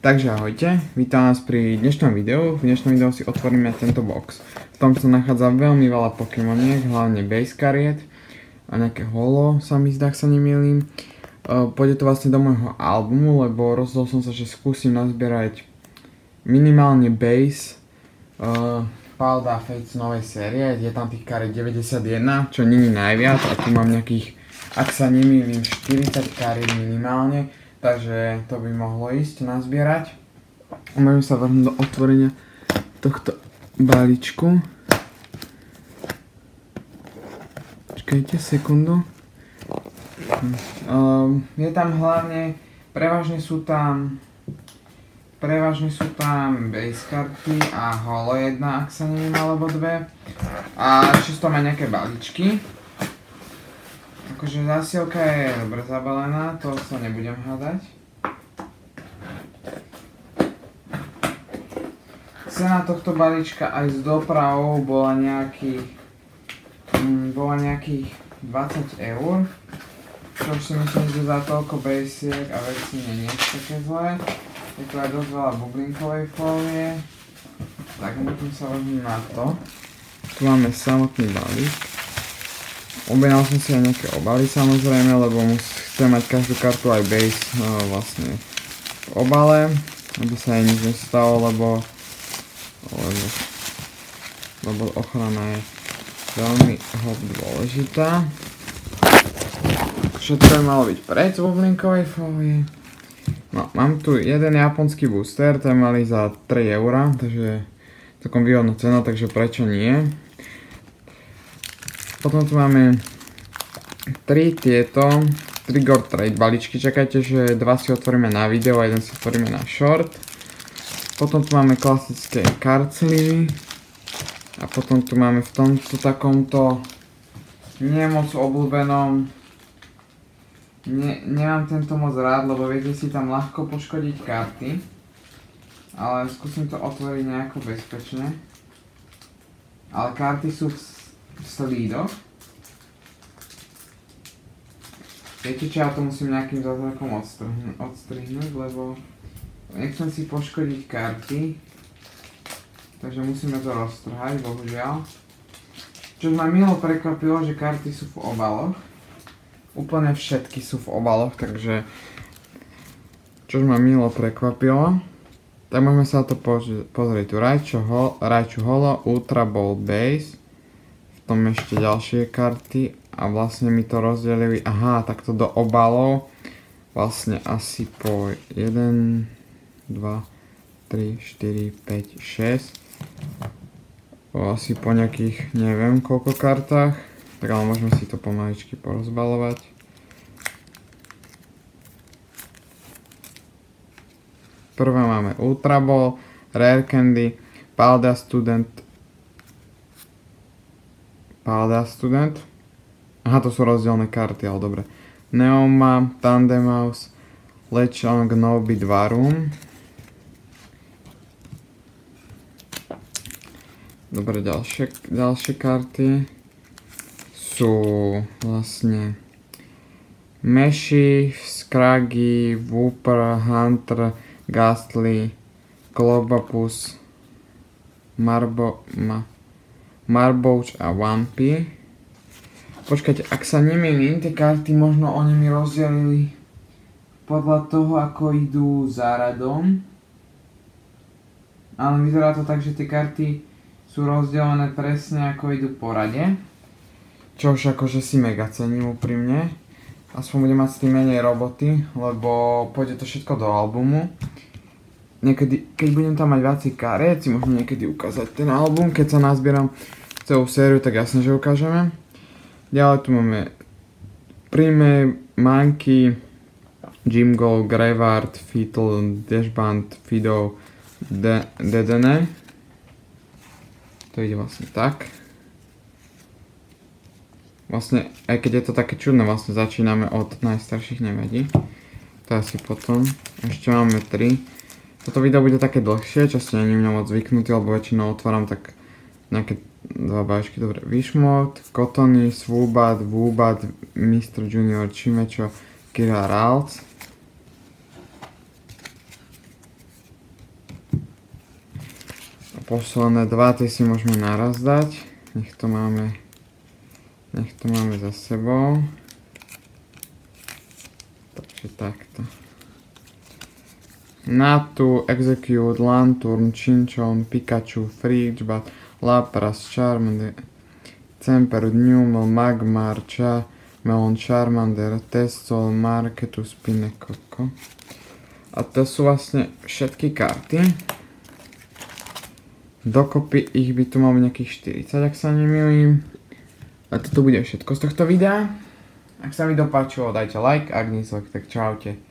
Takže ahojte, vítam vás pri dnešnom videu. V dnešnom videu si otvoríme tento box. V tom sa nachádza veľmi veľa Pokémoniek, hlavne base kariet a nejaké holo, sa mi zdá, ak sa nemýlim. Pôjde to vlastne do môjho albumu, lebo rozhodol som sa, že skúsim nazbierať minimálne base Palda Fates novej série. Je tam tých kariet 91, čo není najviac, a tu mám nejakých, ak sa nemýlim, 40 kariet minimálne. Takže to by mohlo ísť nazbierať. Môžeme sa vrhnúť do otvorenia tohto balíčku. Počkajte sekundu. Je tam hlavne, prevažne sú tam base karty a holo jedna, ak sa neviem, alebo dve. A ešte sú tam aj nejaké balíčky. Akože zásielka je dobre zabalená, to sa nebudem hádať. Cena tohto balíčka aj s dopravou bola nejakých 20 eur. Čo si myslím, že za toľko basiek a veci nie je také zlé. Je tu aj dosť veľa bublinkovej fólie. Tak môžem sa vezmem na to. Tu máme samotný balík. Objednal som si aj nejaké obaly samozrejme, lebo chcem mať každú kartu aj base vlastne v obale, aby sa jej nič nestalo, lebo ochrana je veľmi dôležitá. Všetko je malo byť preč z bublinkovej fólie. No, mám tu jeden japonský booster, ten malý za 3 eurá, takže takom výhodná cena, takže prečo nie. Potom tu máme 3 Trigger Trade balíčky. Čakajte, že 2 si otvoríme na video a 1 si otvoríme na short. Potom tu máme klasické card sleevey. A potom tu máme v tomto takomto nemoc obľúbenom. Nemám tento moc rád, lebo viete si tam ľahko poškodiť karty. Ale skúsim to otvoriť nejako bezpečne. Ale karty sú v slídoch. Viete čo, ja to musím nejakým zázrakom odstrihnúť, lebo nechcem si poškodiť karty. Takže musíme to roztrhať, bohužiaľ. Čo ma milo prekvapilo, že karty sú v obaloch. Úplne všetky sú v obaloch, takže čo ma milo prekvapilo. Tak môžeme sa to pozrieť. Tu Raichu Holo, Ultra Ball Base. V tom ešte ďalšie karty a vlastne mi to rozdelili, aha, takto do obalov, vlastne asi po 1, 2, 3, 4, 5, 6, asi po nejakých neviem koľko kartách, tak ale môžeme si to pomaličky porozbalovať. Prvá máme Ultra Ball, Rare Candy, Palda Student. Aha, to sú rozdielne karty, ale dobre. Neoma, Tandemaus, Lechonk, Nobi, Dvarum. Dobre, ďalšie karty sú vlastne Meshi, Scraggy, Wooper, Hunter, Ghastly, Clobopus, Marbouch a Wampy. Počkajte, ak sa nemýlim, tie karty možno oni mi rozdelili podľa toho, ako idú za radom. Ale vyzerá to tak, že tie karty sú rozdelené presne ako idú po rade. Čo už akože si mega cením úprimne. Aspoň budem mať s tým menej roboty, lebo pôjde to všetko do albumu. Niekedy, keď budem tam mať viacej kariet, si môžem niekedy ukázať ten album. Keď sa nazbieram celú sériu, tak jasne, že ukážeme. Ďalej tu máme Prime, Monkey, Jimgo, Graveyard, Fetal, Dashband, Fido, Dedenne. To ide vlastne tak. Vlastne, aj keď je to také čudné, vlastne začíname od najstarších, nevadí. To asi potom. Ešte máme 3. Toto video bude také dlhšie, čo ste není mňa moc zvyknutý, lebo väčšinou otváram tak nejaké 2 balíčky. Dobre, Wishmode, Kotony, Swoobat, Woobat, Mr. Junior, Chimechio, Kira Ralts. posledné dva, tie si môžeme naraz dať. Nech to máme za sebou. Takže takto. Natu, Execute, Lanturn, Chinchon, Pikachu, Freebat, Lapras, Charmander, Tempered, Numel, Magmar, Melon, Charmander, Testol, Marketus, Pinekoko. A to sú vlastne všetky karty. Dokopy ich by tu mal nejakých 40, ak sa nemýlim. A toto bude všetko z tohto videa. Ak sa mi dopáčilo, dajte like, ak nie, tak čaute.